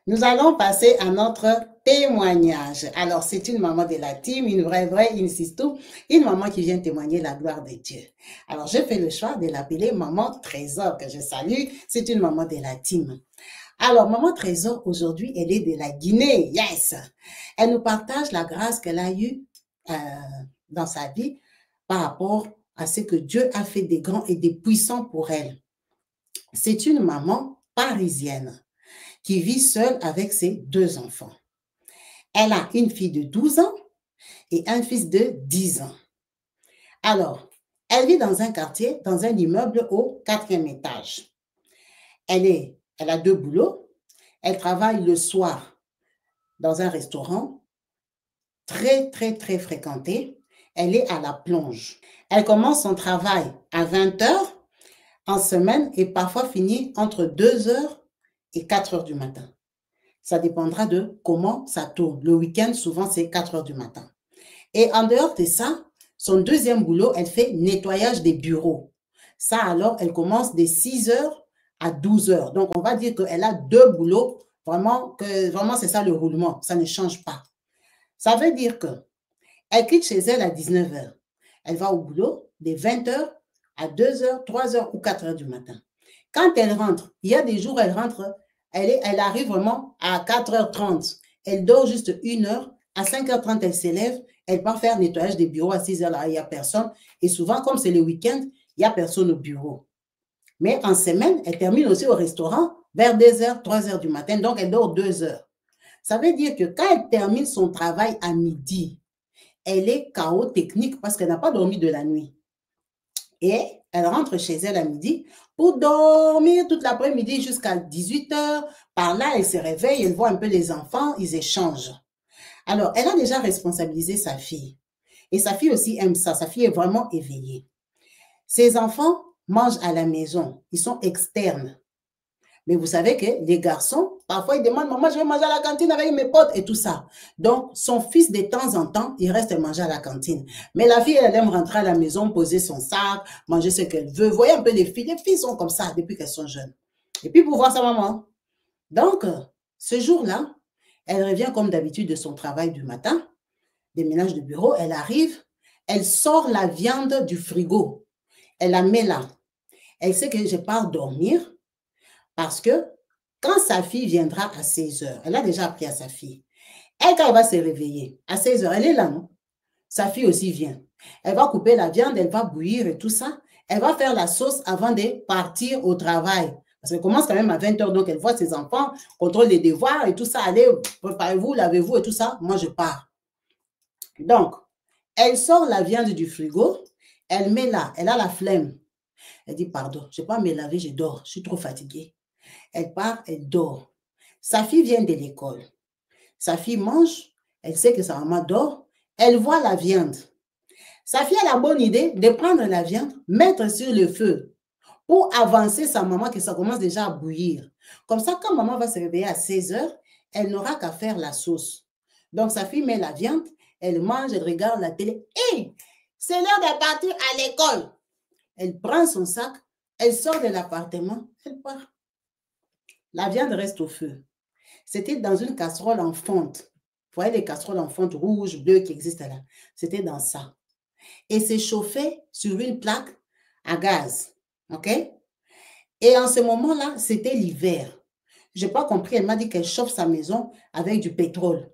Nous allons passer à notre témoignage. Alors, c'est une maman de la team, une vraie, insiste-tout, une maman qui vient témoigner la gloire de Dieu. Alors, j'ai fait le choix de l'appeler Maman Trésor, que je salue. C'est une maman de la team. Alors, Maman Trésor, aujourd'hui, elle est de la Guinée. Yes! Elle nous partage la grâce qu'elle a eue dans sa vie par rapport à ce que Dieu a fait des grands et des puissants pour elle. C'est une maman parisienne qui vit seule avec ses 2 enfants. Elle a une fille de 12 ans et un fils de 10 ans. Alors, elle vit dans un quartier, dans un immeuble au 4e étage. Elle a 2 boulots. Elle travaille le soir dans un restaurant très fréquenté. Elle est à la plonge. Elle commence son travail à 20 h en semaine et parfois finit entre 2 h et 4 h du matin. Ça dépendra de comment ça tourne. Le week-end, souvent, c'est 4 h du matin. Et en dehors de ça, son deuxième boulot, elle fait nettoyage des bureaux. Ça, alors, elle commence de 6 h à 12 h. Donc, on va dire qu'elle a 2 boulots. Vraiment, c'est ça le roulement. Ça ne change pas. Ça veut dire qu'elle quitte chez elle à 19 h. Elle va au boulot de 20 h à 2 h, 3 h ou 4 h du matin. Quand elle rentre, il y a des jours où elle rentre, elle arrive vraiment à 4 h 30. Elle dort juste 1 heure. À 5 h 30, elle s'élève. Elle part faire nettoyage des bureaux. À 6 h, là, il n'y a personne. Et souvent, comme c'est le week-end, il n'y a personne au bureau. Mais en semaine, elle termine aussi au restaurant vers 2 h, 3 h du matin. Donc, elle dort 2 heures. Ça veut dire que quand elle termine son travail à midi, elle est KO technique parce qu'elle n'a pas dormi de la nuit. Et elle rentre chez elle à midi pour dormir toute l'après-midi jusqu'à 18 h. Par là, elle se réveille, elle voit un peu les enfants, ils échangent. Alors, elle a déjà responsabilisé sa fille. Et sa fille aussi aime ça. Sa fille est vraiment éveillée. Ses enfants mangent à la maison. Ils sont externes. Mais vous savez que les garçons, parfois, ils demandent « Maman, je vais manger à la cantine avec mes potes » et tout ça. Donc, son fils, de temps en temps, il reste manger à la cantine. Mais la fille, elle aime rentrer à la maison, poser son sac, manger ce qu'elle veut. Vous voyez un peu les filles. Les filles sont comme ça depuis qu'elles sont jeunes. Et puis, pour voir sa maman. Donc, ce jour-là, elle revient comme d'habitude de son travail du matin, des ménages de bureau. Elle arrive, elle sort la viande du frigo. Elle la met là. Elle sait que je pars dormir. Parce que quand sa fille viendra à 16 h, elle a déjà appris à sa fille. Elle, quand elle va se réveiller, à 16 h, elle est là, non? Sa fille aussi vient. Elle va couper la viande, elle va bouillir et tout ça. Elle va faire la sauce avant de partir au travail. Parce qu'elle commence quand même à 20 h, donc elle voit ses enfants, contrôle les devoirs et tout ça. Allez, préparez-vous, lavez-vous et tout ça. Moi, je pars. Donc, elle sort la viande du frigo, elle met là, elle a la flemme. Elle dit, pardon, je ne vais pas me laver, je dors, je suis trop fatiguée. Elle part, elle dort. Sa fille vient de l'école. Sa fille mange, elle sait que sa maman dort, elle voit la viande. Sa fille a la bonne idée de prendre la viande, mettre sur le feu pour avancer sa maman, que ça commence déjà à bouillir. Comme ça, quand maman va se réveiller à 16 h, elle n'aura qu'à faire la sauce. Donc, sa fille met la viande, elle mange, elle regarde la télé. Hé, c'est l'heure de partir à l'école. Elle prend son sac, elle sort de l'appartement, elle part. La viande reste au feu. C'était dans une casserole en fonte. Vous voyez les casseroles en fonte rouge, bleu qui existent là. C'était dans ça. Et c'est chauffé sur une plaque à gaz. OK? Et en ce moment-là, c'était l'hiver. Je n'ai pas compris. Elle m'a dit qu'elle chauffe sa maison avec du pétrole.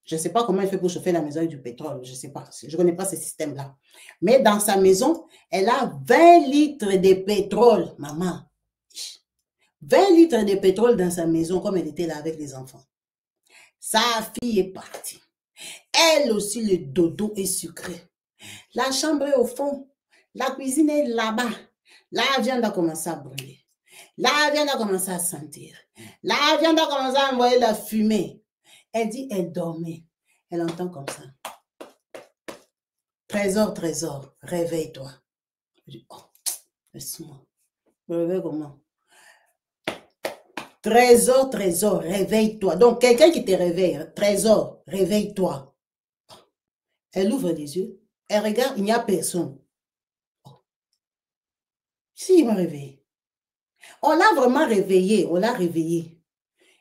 Je ne sais pas comment elle fait pour chauffer la maison avec du pétrole. Je ne sais pas. Je ne connais pas ce système-là. Mais dans sa maison, elle a 20 litres de pétrole, maman. 20 litres de pétrole dans sa maison comme elle était là avec les enfants. Sa fille est partie. Elle aussi, le dodo est sucré. La chambre est au fond. La cuisine est là-bas. La viande a commencé à brûler. La viande a commencé à sentir. La viande a commencé à envoyer la fumée. Elle dit, elle dormait. Elle entend comme ça. Trésor, trésor, réveille-toi. Je dis, oh, laisse-moi. Je me réveille comment? Trésor, trésor, réveille-toi. Donc, quelqu'un qui te réveille, trésor, réveille-toi. Elle ouvre les yeux, elle regarde, il n'y a personne. Oh. Si, il m'a réveillé. On l'a vraiment réveillé, on l'a réveillé.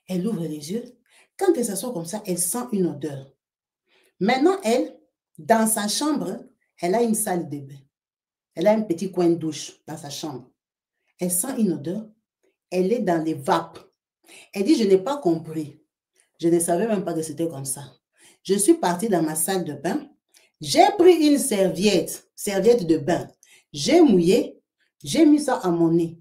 Elle ouvre les yeux. Quand elle s'assoit comme ça, elle sent une odeur. Maintenant, elle, dans sa chambre, elle a une salle de bain. Elle a un petit coin de douche dans sa chambre. Elle sent une odeur. Elle est dans les vapes. Elle dit, je n'ai pas compris. Je ne savais même pas que c'était comme ça. Je suis partie dans ma salle de bain. J'ai pris une serviette de bain. J'ai mouillé. J'ai mis ça à mon nez.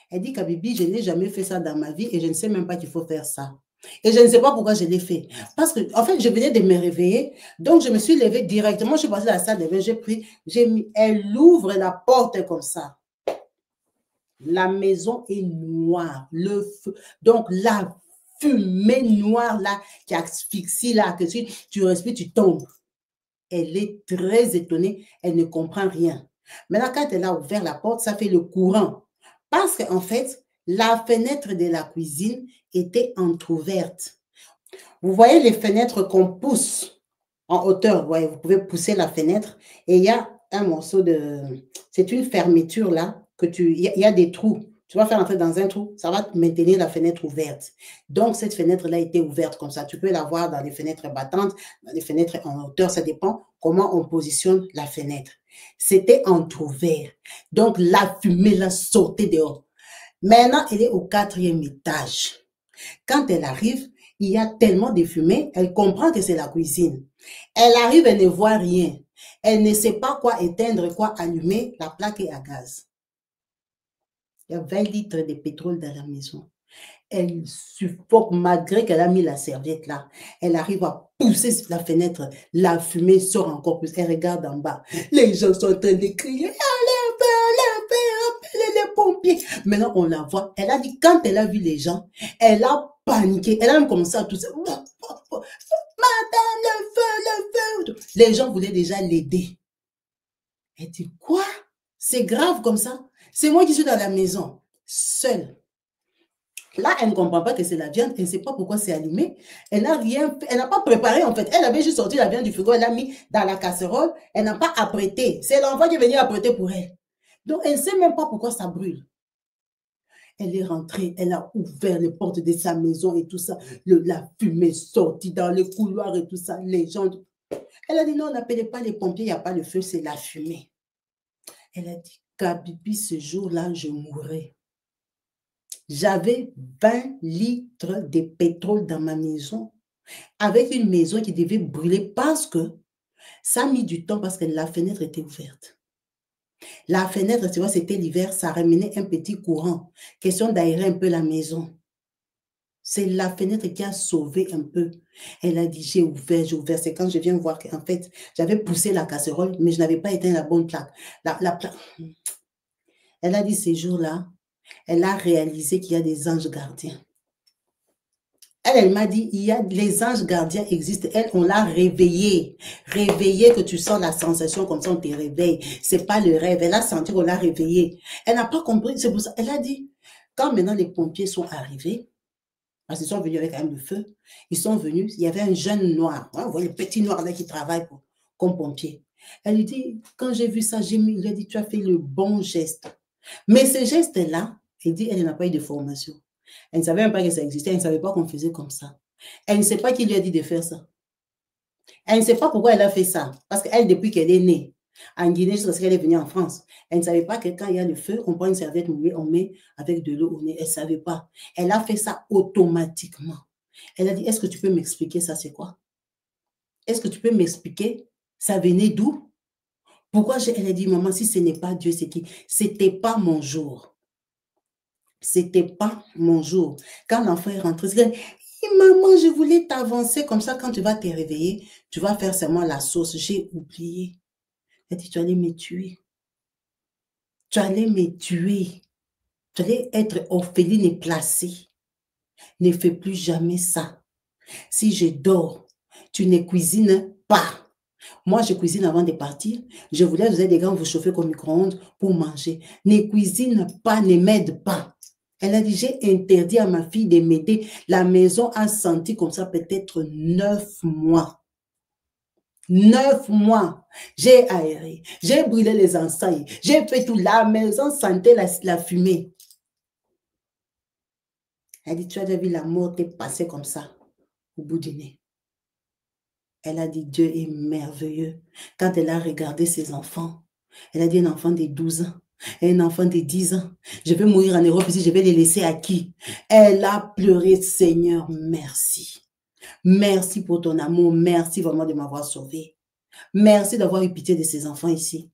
Elle dit, Kabibi, je n'ai jamais fait ça dans ma vie et je ne sais même pas qu'il faut faire ça. Et je ne sais pas pourquoi je l'ai fait. Parce que, en fait, je venais de me réveiller. Donc, je me suis levée directement. Je suis passée dans la salle de bain. J'ai pris, j'ai mis. Elle ouvre la porte comme ça. La maison est noire. Le feu. Donc, la fumée noire là, qui asphyxie là, que tu respires, tu tombes. Elle est très étonnée. Elle ne comprend rien. Maintenant, quand elle a ouvert la porte, ça fait le courant. Parce qu'en fait, la fenêtre de la cuisine était entrouverte. Vous voyez les fenêtres qu'on pousse en hauteur. Vous pouvez pousser la fenêtre et il y a un morceau de... C'est une fermeture là, il y a des trous. Tu vas faire entrer dans un trou, ça va maintenir la fenêtre ouverte. Donc, cette fenêtre-là était ouverte comme ça. Tu peux la voir dans les fenêtres battantes, dans les fenêtres en hauteur. Ça dépend comment on positionne la fenêtre. C'était entrouvert. Donc, la fumée là sortait dehors. Maintenant, elle est au 4e étage. Quand elle arrive, il y a tellement de fumée, elle comprend que c'est la cuisine. Elle arrive, elle ne voit rien. Elle ne sait pas quoi éteindre, quoi allumer. La plaque est à gaz. Il y a 20 litres de pétrole dans la maison. Elle suffoque malgré qu'elle a mis la serviette là. Elle arrive à pousser la fenêtre. La fumée sort encore plus. Elle regarde en bas. Les gens sont en train de crier. Appelez les pompiers. Maintenant, on la voit. Elle a dit, quand elle a vu les gens, elle a paniqué. Elle a même commencé à tousser. Madame, le feu. Les gens voulaient déjà l'aider. Elle dit, quoi? C'est grave comme ça? C'est moi qui suis dans la maison, seule. Là, elle ne comprend pas que c'est la viande, elle ne sait pas pourquoi c'est allumé. Elle n'a rien fait, elle n'a pas préparé en fait. Elle avait juste sorti la viande du frigo, elle l'a mis dans la casserole, elle n'a pas apprêté. C'est l'enfant qui est venu apprêter pour elle. Donc, elle ne sait même pas pourquoi ça brûle. Elle est rentrée, elle a ouvert les portes de sa maison et tout ça. La fumée sortie dans les couloirs et tout ça. Les gens... Elle a dit non, n'appelez pas les pompiers, il n'y a pas de feu, c'est la fumée. Elle a dit, Kabibi, ce jour-là, je mourrai. J'avais 20 litres de pétrole dans ma maison, avec une maison qui devait brûler parce que ça a mis du temps parce que la fenêtre était ouverte. La fenêtre, tu vois, c'était l'hiver, ça ramenait un petit courant. Question d'aérer un peu la maison. C'est la fenêtre qui a sauvé un peu. Elle a dit, j'ai ouvert. C'est quand je viens voir qu'en fait, j'avais poussé la casserole, mais je n'avais pas éteint la bonne plaque. La plaque. Elle a dit, ces jours-là, elle a réalisé qu'il y a des anges gardiens. Elle m'a dit, les anges gardiens existent. Elle, on l'a réveillée. Réveillée que tu sens la sensation comme ça, on te réveille. C'est pas le rêve. Elle a senti qu'on l'a réveillée. Elle n'a pas compris. C'est pour ça. Elle a dit, quand maintenant les pompiers sont arrivés, parce qu'ils sont venus avec un le feu, ils sont venus, il y avait un jeune noir. Hein, vous voyez le petit noir là qui travaille comme pompier. Elle lui dit, quand j'ai vu ça, il lui a dit, tu as fait le bon geste. Mais ce geste-là, elle dit, elle n'a pas eu de formation. Elle ne savait même pas que ça existait. Elle ne savait pas qu'on faisait comme ça. Elle ne sait pas qui lui a dit de faire ça. Elle ne sait pas pourquoi elle a fait ça. Parce qu'elle, depuis qu'elle est née en Guinée, jusqu'à ce qu'elle est venue en France, elle ne savait pas que quand il y a le feu, on prend une serviette mouillée, on met avec de l'eau au nez. Elle ne savait pas. Elle a fait ça automatiquement. Elle a dit, est-ce que tu peux m'expliquer ça, c'est quoi? Est-ce que tu peux m'expliquer? Ça venait d'où? Pourquoi elle a dit, maman, si ce n'est pas Dieu, c'est qui? C'était pas mon jour. C'était pas mon jour. Quand l'enfant est rentré, il dit, maman, je voulais t'avancer comme ça, quand tu vas te réveiller, tu vas faire seulement la sauce. J'ai oublié. Elle dit, tu allais me tuer. Tu allais me tuer. Tu allais être orpheline et placée. Ne fais plus jamais ça. Si je dors, tu ne cuisines pas. Moi, je cuisine avant de partir. Je voulais, vous avez des gants, vous chauffez comme micro-ondes pour manger. Ne cuisine pas, ne m'aide pas. Elle a dit, j'ai interdit à ma fille de m'aider. La maison a senti comme ça peut-être 9 mois. 9 mois. J'ai aéré, j'ai brûlé les enseignes, j'ai fait tout. La maison sentait la fumée. Elle dit, tu as déjà vu la mort t'est passée comme ça, au bout du nez. Elle a dit, Dieu est merveilleux. Quand elle a regardé ses enfants, elle a dit, un enfant de 12 ans, et un enfant de 10 ans, je vais mourir en Europe ici, je vais les laisser à qui? Elle a pleuré, Seigneur, merci. Merci pour ton amour, merci vraiment de m'avoir sauvé. Merci d'avoir eu pitié de ces enfants ici.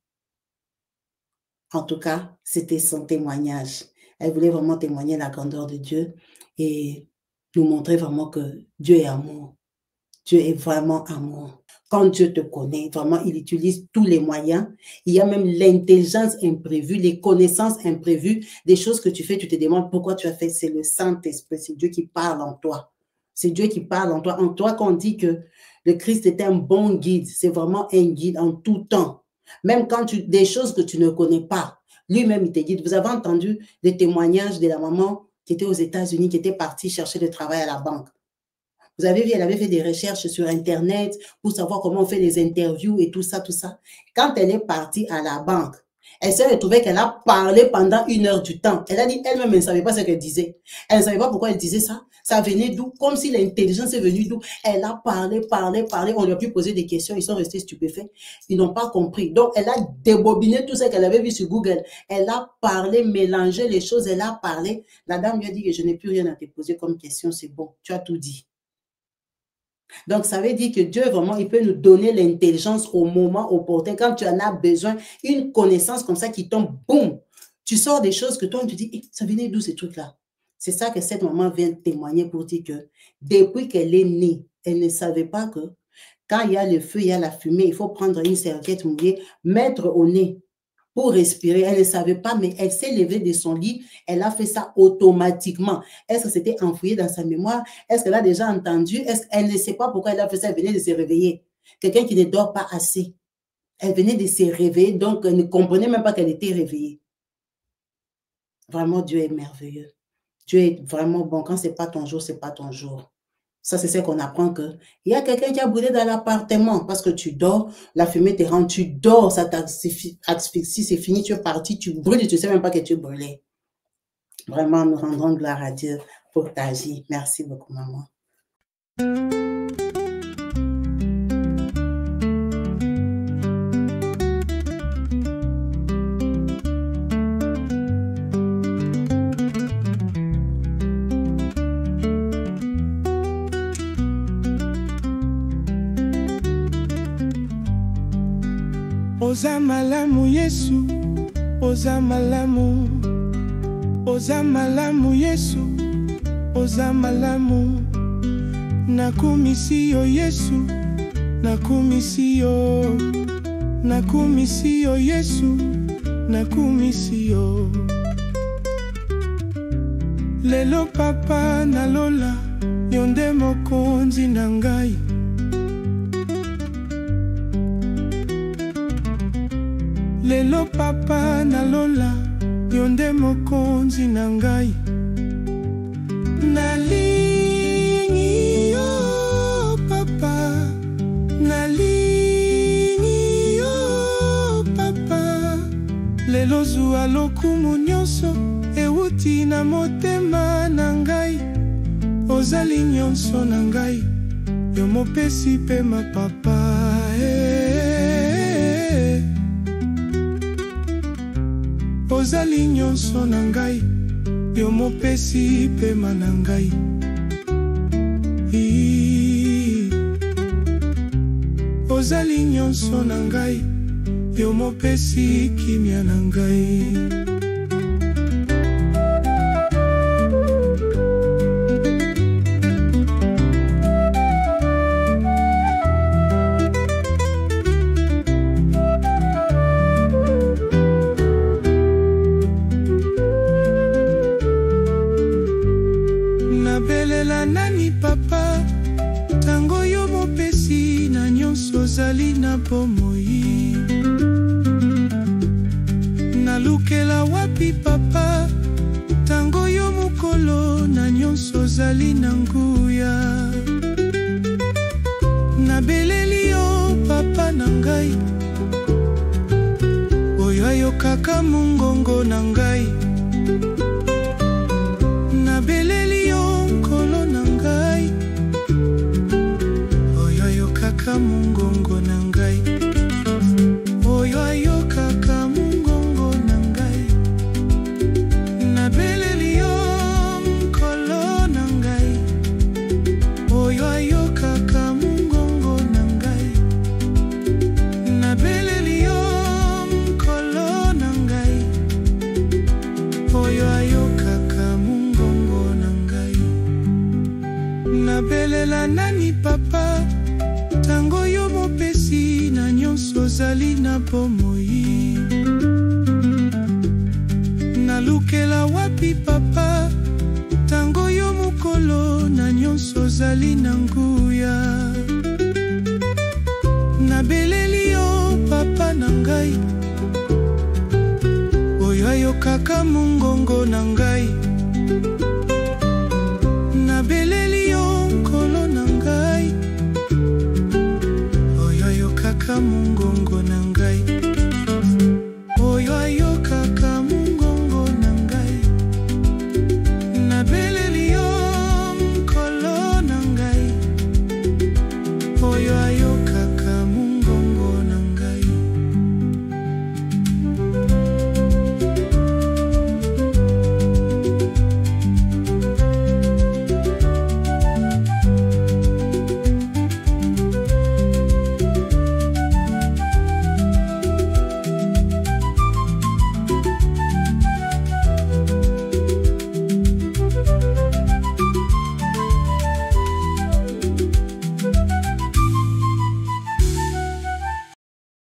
En tout cas, c'était son témoignage. Elle voulait vraiment témoigner la grandeur de Dieu et nous montrer vraiment que Dieu est amour. Dieu est vraiment amour. Quand Dieu te connaît, vraiment, il utilise tous les moyens. Il y a même l'intelligence imprévue, les connaissances imprévues, des choses que tu fais, tu te demandes pourquoi tu as fait. C'est le Saint-Esprit, c'est Dieu qui parle en toi. C'est Dieu qui parle en toi. En toi, quand on dit que le Christ est un bon guide, c'est vraiment un guide en tout temps. Même quand des choses que tu ne connais pas, lui-même, il te guide. Vous avez entendu des témoignages de la maman qui était aux États-Unis, qui était partie chercher du travail à la banque. Vous avez vu, elle avait fait des recherches sur Internet pour savoir comment on fait des interviews et tout ça, tout ça. Quand elle est partie à la banque, elle s'est retrouvée qu'elle a parlé pendant 1 heure du temps. Elle a dit elle-même, elle ne savait pas ce qu'elle disait. Elle ne savait pas pourquoi elle disait ça. Ça venait d'où? Comme si l'intelligence est venue d'où? Elle a parlé, parlé, parlé. On lui a pu poser des questions. Ils sont restés stupéfaits. Ils n'ont pas compris. Donc, elle a débobiné tout ce qu'elle avait vu sur Google. Elle a parlé, mélangé les choses. Elle a parlé. La dame lui a dit que je n'ai plus rien à te poser comme question. C'est bon. Tu as tout dit. Donc, ça veut dire que Dieu, vraiment, il peut nous donner l'intelligence au moment opportun. Quand tu en as besoin, une connaissance comme ça qui tombe, boum, tu sors des choses que toi, tu dis, ça venait d'où ces trucs-là? C'est ça que cette maman vient témoigner pour dire que depuis qu'elle est née, elle ne savait pas que quand il y a le feu, il y a la fumée, il faut prendre une serviette mouillée, mettre au nez pour respirer. Elle ne savait pas, mais elle s'est levée de son lit. Elle a fait ça automatiquement. Est-ce que c'était enfoui dans sa mémoire? Est-ce qu'elle a déjà entendu? Elle ne sait pas pourquoi elle a fait ça. Elle venait de se réveiller. Quelqu'un qui ne dort pas assez. Elle venait de se réveiller, donc elle ne comprenait même pas qu'elle était réveillée. Vraiment, Dieu est merveilleux. Dieu est vraiment bon. Quand ce n'est pas ton jour, ce n'est pas ton jour. Ça, c'est ce qu'on apprend que il y a quelqu'un qui a brûlé dans l'appartement parce que tu dors, la fumée te rend, tu dors, ça t'asphyxie, c'est fini, tu es parti, tu brûles et tu ne sais même pas que tu es brûlé. Vraiment, nous rendons gloire à Dieu pour ta vie. Merci beaucoup, maman. Oza malamu Yesu, oza malamu, oza malamu Yesu, oza malamu. Nakumisi yo Yesu, nakumisi yo, nakumisi yo Yesu, nakumisi yo. Lelo papa nalola, yonde mokonzi na ngai. Lelo papa nalola, yonde mokonzi na ngai. Nalingi yo papa, nalingi yo papa. Lelo zuwa lokumu nyonso, ewuti na motema na ngai. Ozali nyonso na ngai, yo mopesi pe ma papa. Ozali nyonso na ngai, yo mopesi pema na ngai. Ozali nyonso na ngai, yo mopesi kimia na ngai. Nani papa, tango yo mopesi na nyonso zali na bomoi. Nalukela wapi papa, tango yo mokolo na nyonso zali na nguya. Nabeleli yo papa na ngai, oyo ayokaka mongongo na ngai. Nabeleli yo nabelela nani papa tango yo mopesi na nyonso ozali na bomoi nalukela wapi papa tango yo mokolo na nyonso ozali na nguya nabeleli yo papa na ngai oyo ayokaka mongongo na ngai